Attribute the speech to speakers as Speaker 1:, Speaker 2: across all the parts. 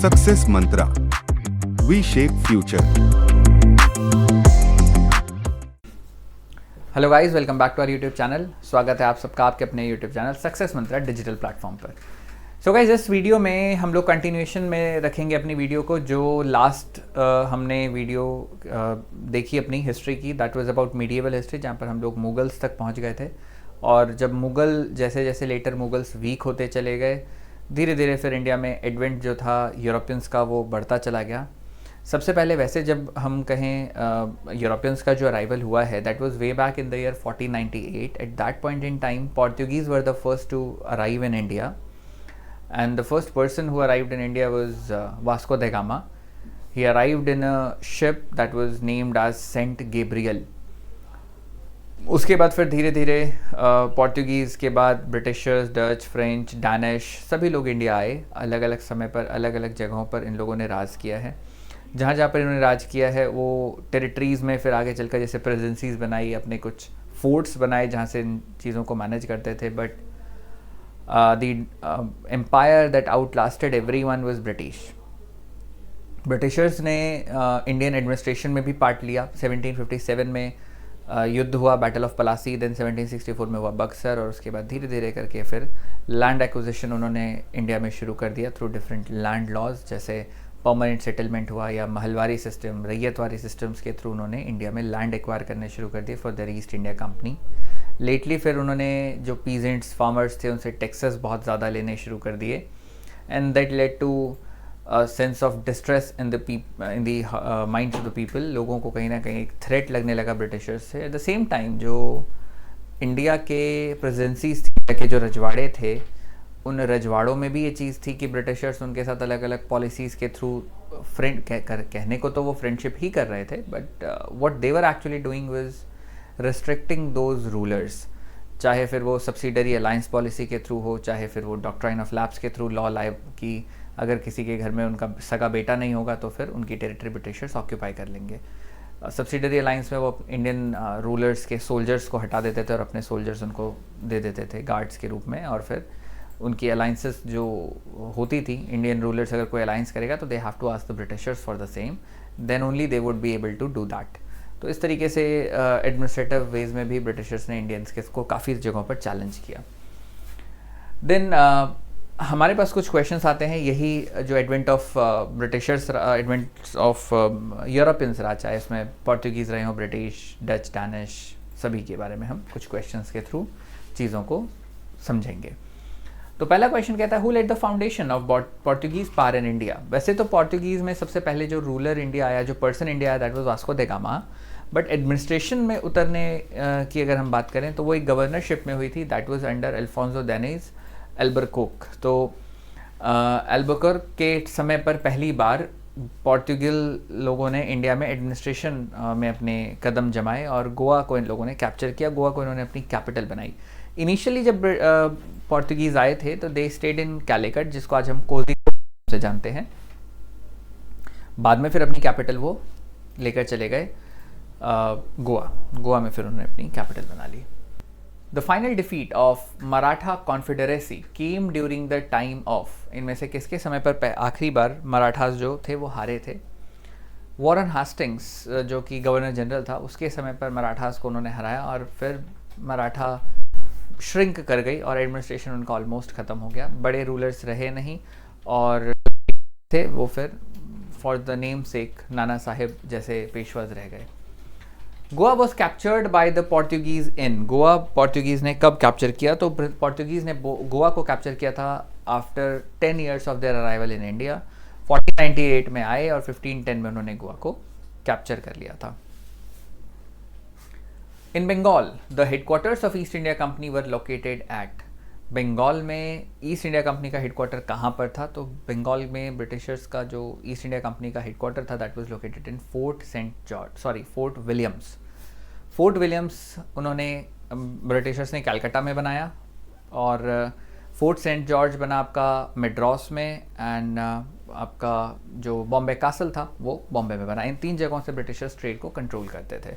Speaker 1: Success mantra, we shape future.
Speaker 2: Hello guys, welcome back to our YouTube channel. स्वागत है आप सबका आपके अपने YouTube channel success mantra digital platform पर। सो गाइस, इस वीडियो में हम लोग कंटिन्यूएशन में रखेंगे अपनी वीडियो को, जो लास्ट हमने वीडियो देखी अपनी हिस्ट्री की, that was about medieval history, जहाँ पर हम लोग मुगल्स तक पहुँच गए थे। और जब मुग़ल जैसे जैसे लेटर मुगल्स वीक होते चले गए, धीरे धीरे फिर इंडिया में एडवेंट जो था यूरोपियंस का वो बढ़ता चला गया। सबसे पहले वैसे जब हम कहें यूरोपियंस का जो अराइवल हुआ है, that was way back in the year 1498। At that point in time Portuguese were the first to arrive in India, and the first person who arrived in India was Vasco da Gama. He arrived in a ship that was named as Saint Gabriel. उसके बाद फिर धीरे धीरे Portuguese के बाद Britishers, Dutch, French, Danish सभी लोग India आए। अलग अलग समय पर अलग अलग जगहों पर इन लोगों ने राज किया है। जहाँ जहाँ पर इन्होंने राज किया है वो टेरिटरीज़ में फिर आगे चलकर जैसे प्रेजेंसीज बनाई, अपने कुछ फोर्ट्स बनाए जहाँ से इन चीज़ों को मैनेज करते थे। But the empire that outlasted every one was British. Britishers ने इंडियन एडमिनिस्ट्रेशन में भी पार्ट लिया। 1757 में युद्ध हुआ, बैटल ऑफ पलासी। देन 1764 में हुआ बक्सर, और उसके बाद धीरे धीरे करके फिर लैंड एक्विजिशन उन्होंने इंडिया में शुरू कर दिया थ्रू डिफरेंट लैंड लॉज, जैसे परमानेंट सेटलमेंट हुआ या महलवारी सिस्टम, रैयतवारी सिस्टम्स के थ्रू उन्होंने इंडिया में लैंड एक्वायर करने शुरू कर दिए for the east India company. Lately फिर उन्होंने जो पीजेंट्स, फार्मर्स थे, उनसे टैक्सेस बहुत ज़्यादा लेने शुरू कर दिए, and that led to sense of distress in the minds of the people. लोगों को कहीं ना कहीं एक थ्रेट लगने लगा ब्रिटिशर्स से। एट द सेम टाइम जो इंडिया के प्रेजेंसीज थी, के जो रजवाड़े थे, उन रजवाड़ों में भी ये चीज़ थी कि ब्रिटिशर्स उनके साथ अलग अलग पॉलिसीज़ के थ्रू कहने को तो वो फ्रेंडशिप ही कर रहे थे, but what they were actually doing was restricting those rulers. चाहे फिर वो सब्सिडरी अलायंस पॉलिसी के थ्रू हो, चाहे फिर वो डॉक्ट्राइन ऑफ लैप्स के थ्रू लॉ लाए कि अगर किसी के घर में उनका सगा बेटा नहीं होगा तो फिर उनकी टेरिटरी ब्रिटिशर्स ऑक्यूपाई कर लेंगे। सब्सिडरी अलायंस में वो इंडियन रूलर्स के सोल्जर्स को हटा देते थे और अपने सोल्जर्स उनको दे देते थे गार्ड्स के रूप में, और फिर उनकी अलाइंसेस जो होती थी, इंडियन रूलर्स अगर कोई अलायंस करेगा तो they have to ask the Britishers for the same, then only they would be able to do that. तो इस तरीके से एडमिनिस्ट्रेटिव वेज में भी ब्रिटिशर्स ने इंडियंस के को काफ़ी जगहों पर चैलेंज किया। देन हमारे पास कुछ क्वेश्चंस आते हैं, यही जो advent of Britishers, advent of Europeans रहा, चाहे इसमें पोर्तुगीज़ रहे हो, ब्रिटिश, डच, डैनिश, सभी के बारे में हम कुछ क्वेश्चंस के थ्रू चीज़ों को समझेंगे। तो पहला क्वेश्चन कहता है, who led the foundation of Portuguese power in India. वैसे तो पोर्तुगीज़ में सबसे पहले जो रूलर इंडिया आया, जो पर्सन इंडिया आया, that was Vasco da gamma. But administration में उतरने की अगर हम बात करें तो वो एक गवर्नरशिप में हुई थी, दैट वाज अंडर अल्फोंसो डेनिज एल्बरकोक। तो एल्बरकोक के समय पर पहली बार पोर्तुगल लोगों ने इंडिया में एडमिनिस्ट्रेशन में अपने कदम जमाए, और गोवा को इन लोगों ने कैप्चर किया। गोवा को इन्होंने अपनी कैपिटल बनाई। इनिशियली जब पोर्तुगीज़ आए थे तो दे स्टेड इन कैलिकट, जिसको आज हम कोझिकोड से जानते हैं। बाद में फिर अपनी कैपिटल वो लेकर चले गए गोवा में फिर उन्होंने अपनी कैपिटल बना ली। The final defeat of Maratha confederacy came during the time of, इनमें से किसके समय पर आखिरी बार मराठास जो थे वो हारे थे। वॉरेन हास्टिंग्स जो कि गवर्नर जनरल था, उसके समय पर मराठास को उन्होंने हराया, और फिर मराठा श्रिंक कर गई और एडमिनिस्ट्रेशन उनका ऑलमोस्ट ख़त्म हो गया। बड़े रूलर्स रहे नहीं, और थे वो फिर फॉर द नेम सेक नाना साहिब जैसे पेशवाज रह गए। Goa was captured by the Portuguese in, Goa Portuguese ने कब कैप्चर किया? तो पोर्तुगीज़ ने गोवा को कैप्चर किया था after 10 years of their arrival in India. 1498 में आए और 1510 में उन्होंने गोवा को कैप्चर कर लिया था। In Bengal the headquarters of East India Company were located at, Bengal में ईस्ट इंडिया कंपनी का हेडक्वार्टर कहाँ पर था? तो बंगाल में ब्रिटिशर्स का जो ईस्ट इंडिया कंपनी का हेडक्वार्टर था, that was located in Fort Williams. Fort Williams उन्होंने ब्रिटिशर्स ने कलकत्ता में बनाया, और फोर्ट सेंट जॉर्ज बना आपका मेड्रास में, एंड आपका जो बॉम्बे कासल था वो बॉम्बे में बना। इन तीन जगहों से ब्रिटिशर्स ट्रेड को कंट्रोल करते थे।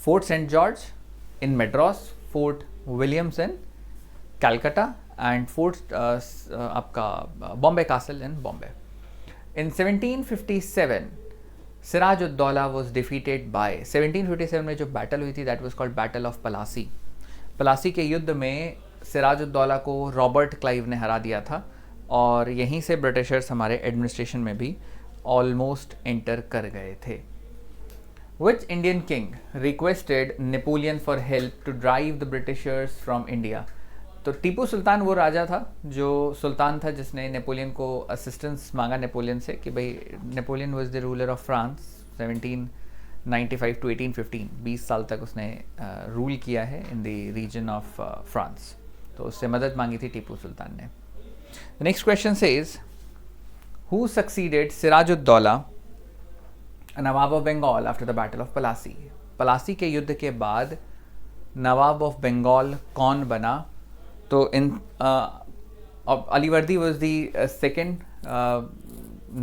Speaker 2: Fort Saint George in Madras, Fort Williams in Calcutta, and Fort आपका Bombay castle in Bombay. In 1757, Sirajuddaula was defeated by 1757 में जो बैटल हुई थी that was called battle of Plassey. Plassey के युद्ध में सिराजुद्दौला को रॉबर्ट क्लाइव ने हरा दिया था और यहीं से ब्रिटिशर्स हमारे एडमिनिस्ट्रेशन में भी ऑलमोस्ट एंटर कर गए थे. Which Indian king requested Napoleon for help to drive the Britishers from India? तो टीपू सुल्तान वो राजा था जो सुल्तान था जिसने नेपोलियन को असिस्टेंस मांगा नेपोलियन से कि भाई Napoleon was the ruler of France 1795 to 1815, 20 साल तक उसने रूल किया है in the region of France. तो उससे मदद मांगी थी टीपू सुल्तान ने. The next question says who succeeded Siraj-ud-Daulah Nawab of Bengal after the battle of Plassey. Plassey के युद्ध के बाद नवाब ऑफ बंगाल कौन बना? तो इन अलीवर्दी वॉज दी सेकेंड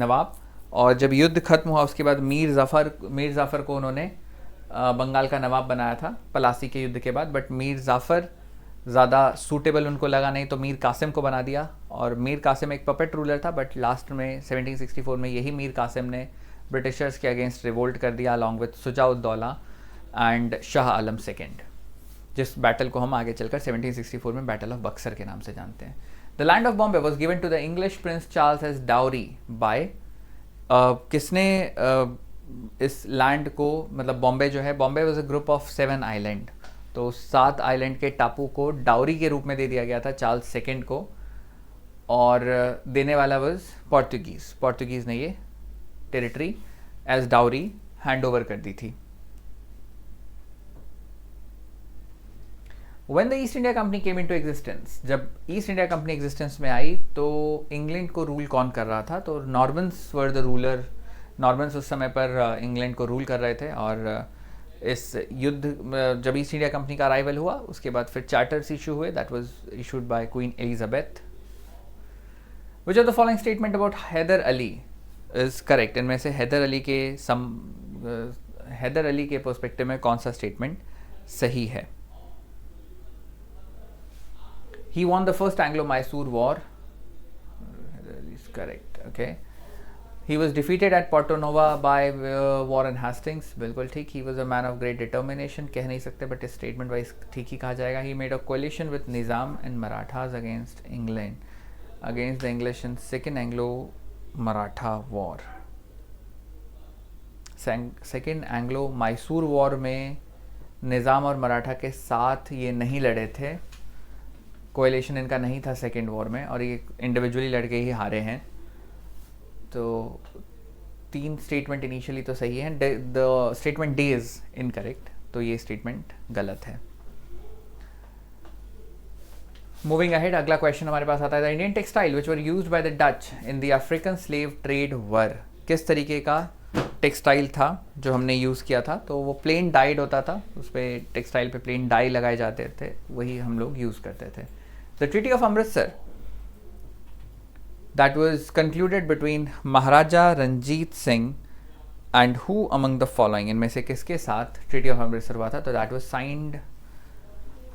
Speaker 2: नवाब, और जब युद्ध खत्म हुआ उसके बाद मीर जाफ़र को उन्होंने बंगाल का नवाब बनाया था पलासी के युद्ध के बाद. बट मीर जाफ़र ज़्यादा सूटेबल उनको लगा नहीं तो मीर कासिम को बना दिया. और मीर कासिम एक पपेट रूलर था बट लास्ट में 1764 में यही मीर कासिम ने ब्रिटिशर्स के अगेंस्ट रिवोल्ट कर दिया along with Shujauddaula and Shah Alam second, जिस बैटल को हम आगे चलकर 1764 में बैटल ऑफ बक्सर के नाम से जानते हैं. The land of Bombay was given to the English prince Charles as dowry by. किसने इस लैंड को, मतलब बॉम्बे जो है, Bombay was a group of 7 island, तो 7 आइलैंड के टापू को डाउरी के रूप में दे दिया गया था चार्ल्स सेकेंड को, और देने वाला वॉज पोर्तुगीज़ ने ये territory as dowry hand over कर दी थी. When the East India Company came into existence, जब ईस्ट इंडिया कंपनी एग्जिस्टेंस में आई तो इंग्लैंड को रूल कौन कर रहा था? तो Normans were the ruler. Normans उस समय पर इंग्लैंड को रूल कर रहे थे, और इस युद्ध जब ईस्ट इंडिया कंपनी का अराइवल हुआ उसके बाद फिर चार्टर्स इशू हुए that was issued by queen Elizabeth. Which of the following statement about Hyder Ali is correct? इनमें से हैदर अली के पर्सपेक्टिव में कौन सा स्टेटमेंट सही है? He won the first Anglo-Mysore war. That is correct. Okay. He was defeated at Porto Nova by Warren Hastings. बिल्कुल ठीक. He was a man of great determination. कह नहीं सकते but इस statement wise ठीक ही कहा जाएगा. He made a coalition with Nizam and Marathas against England, against the English in Second Anglo-Maratha War. Second Anglo-Mysore War में निज़ाम और मराठा के साथ ये नहीं लड़े थे. कोएलिशन इनका नहीं था सेकेंड वॉर में, और ये इंडिविजुअली लड़के ही हारे हैं. तो 3 स्टेटमेंट इनिशियली तो सही है. The statement D is incorrect, तो ये स्टेटमेंट गलत है. मूविंग अहेड, अगला क्वेश्चन हमारे पास आता है. The Indian textile which were used by the Dutch in the African slave trade were. किस तरीके का टेक्सटाइल था जो हमने यूज़ किया था? तो वो प्लेन डाइड होता था, उस पर टेक्सटाइल पे प्लेन डाई लगाए जाते थे, वही हम लोग यूज़ करते थे. The treaty of Amritsar that was concluded between Maharaja Ranjit Singh and who among the following. इनमें से किसके साथ ट्रीटी ऑफ अमृतसर हुआ था? तो that was signed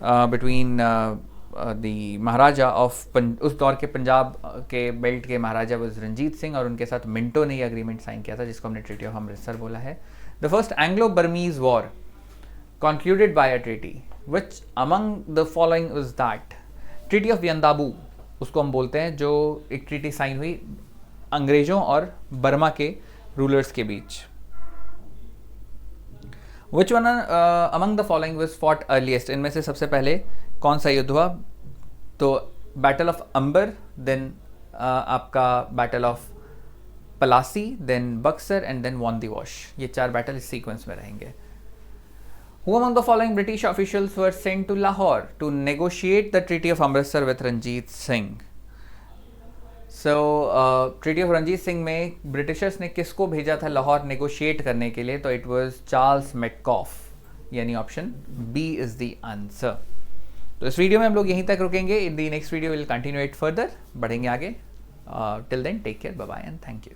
Speaker 2: between the Maharaja of उस दौर के पंजाब के बेल्ट के महाराजा वाज रंजीत सिंह, और उनके साथ मिंटो ने ये अग्रीमेंट साइन किया था जिसको हमने ट्रीटी ऑफ अमृतसर बोला है. The first Anglo Burmese war concluded by a treaty which among the following is that? Treaty of Yandabo उसको हम बोलते हैं, जो एक ट्रीटी साइन हुई अंग्रेजों और बर्मा के रूलर्स के बीच. Which one among the following was fought earliest? इनमें से सबसे पहले कौन सा युद्ध हुआ? तो बैटल ऑफ अंबर, देन आपका battle of Plassey, then Buxar and then Wandiwash. ये 4 बैटल इस सीक्वेंस में रहेंगे. Who among the following British officials were sent to Lahore to negotiate the Treaty of Amritsar with Ranjit Singh? So, Treaty of Ranjit Singh में Britishers ने किसको भेजा था Lahore negotiate करने के लिए? तो इट वाज चार्ल्स मेटकॉफ, यानी option B is the answer. तो इस वीडियो में हम लोग यहीं तक रुकेंगे. In the next video will continue it further, बढ़ेंगे आगे. Till then take care, bye bye and thank you.